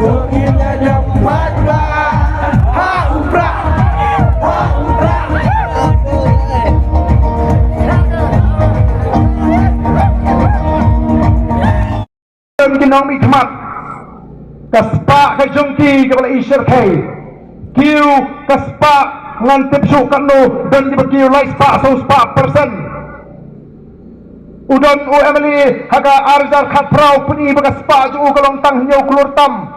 Jokinya cepat pak. Ha uprak. Kinong mi kemat kaspak ke jongki kepada isyar kai kiu kaspak ngantip sukanu dan dibakiu lai spak so spak persen udon u emily haga arjar khat prau puni baga spak ju kalong tang hiu kelur tam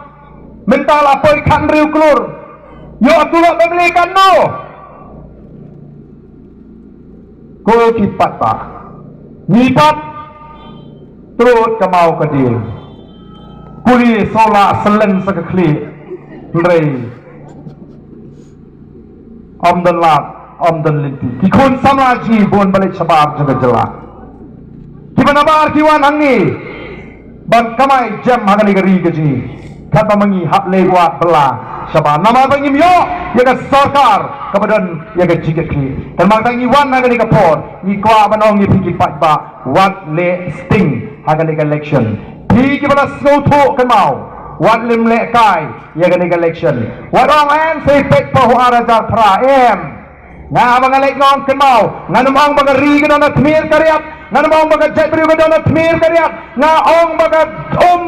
mental apoi kan riu kelur yo atulok emily kanu ko kipat pa nipat turut kemau ke dia kuli sola selen sekekli rei omdan lat omdan linti kikun samlaji bon balik sabab jaga jela kibana bar kiwan angni ban kamai jam hagani gari gaji kata mengi hak lewat bela sabab nama bangim yo yaga sarkar kemudian yaga jigat ki dan matangi wan hagani kapor ni kwa banong ni pikir pat ba wat le sting hagani election Hii kibala snow to kemau wat lim le kai ya gani election wat ong en sei pek pahu arajar pra em na mangalek ngong kemau nganum ong baga ri gana thmir karyat nganum ong baga jabri gana thmir karyat na ong baga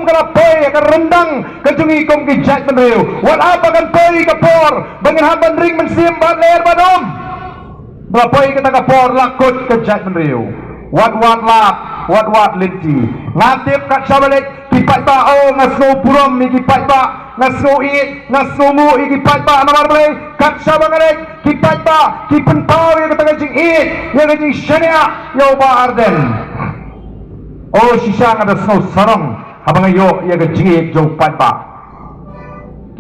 kana poi ka rendang kejungi kom ki jat menriu wat apa kan poi ka por bangin haban ring men sim bat ler badom bla poi ka ka por lakut ke jat menriu wat lap wat linti ngatip kat sabalik kipat ba o ngasno purom mi kipat ba ngasno I ngasno mu I kipat ba namar boleh kat sabangalek kipat ba kipen pau yang kata jing I yang jing syania yo ba arden o sisang ada snow sarong abang yo yang jing I jo pat ba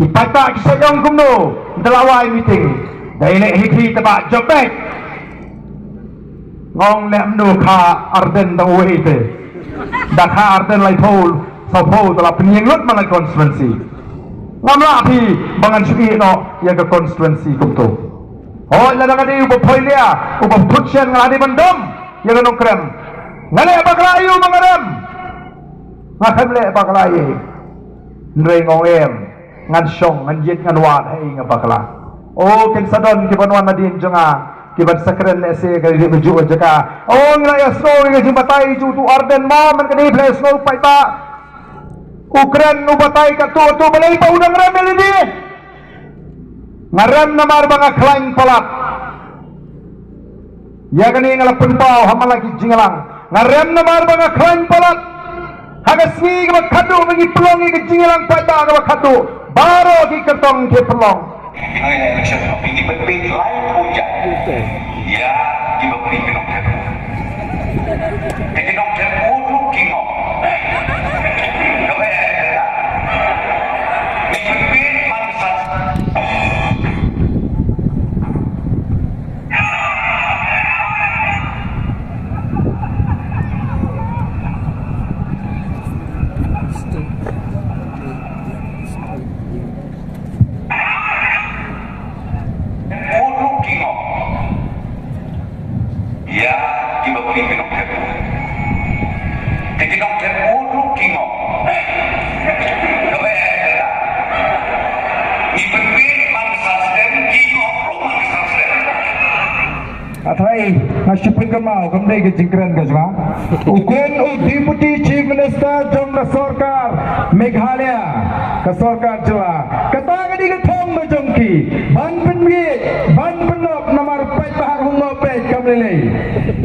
kipat ba kisayong kumno dalawai meeting daile hikri taba jobek ngong lem nu kha arden tang wei te dak kha arden lai thol so phol tala pnieng lut malai constituency ngamla phi bangan sui no ya ka constituency kum tu hoi la ngadi ubo phoilia ubo thutchen ngadi bandom ya ka nongkrem ngale baklayu mangarem ngakhem le baklaye ndrei ngong em ngan song ngan yit ngan wat hai ngabakla o ken sadon ki banwan nadin jonga kibat sakren ese kali dia meju jaka oh ngira ya snow ngira jimbatai ju tu arden ma man kani play snow paita ukren nu batai ka tu balai pa udang rem ini ngarem namar banga klain palat ya kani ngala penpau hamala ki jingalang ngarem namar banga klain palat haga sni ka khadu bagi pelongi ki jingalang paita ka khadu baro ki kertong ke pelong Hari election ini penting lain puja. Ya, kita beri kenok terpu. Kenok terpu tu kingok. Kau ada. Ini penting mansas. Ya, kita beri kenok terpu. Kenok terpu tu kingok. Kau ada. Ini penting mansas dan kingok mansas. Athai nasipin kamau kamdai ke jingkran ka jwa ukun deputy chief minister jong ka sarkar Meghalaya ka sarkar jwa kata gadi ka thong ma jongki ban penok namar pai bahar hungo pe kamlele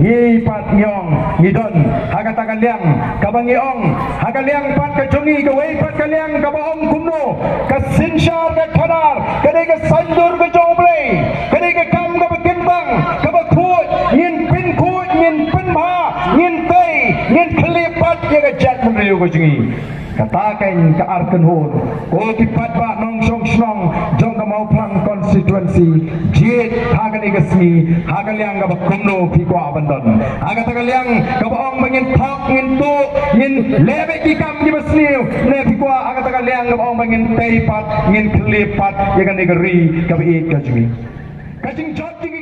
ngi pat nyong ngi don haga tagaliang kabangi ong haga liang pat ka jongi ka wei pat ka liang ka baong kumno ka sinshar ka thadar kadai ka sandur ka jongle kadai ka kam ka bakinbang ka ngin pin kuat ngin pin ma ngin tei ngin kelipat ya ke jat menriu ko jingi katakan ke arken hon ko kipat ba nong song snong jong ka mau plang constituency jit hagan igasmi hagan liang ka kumno pi ko abandon haga tagaliang ka baong mangin thak ngin tu ngin lebe ki kam ki basliu ne pi ko haga tagaliang ka baong mangin tei pat ngin kelipat ya kan negeri ka bi ka jingi ka jing jot jingi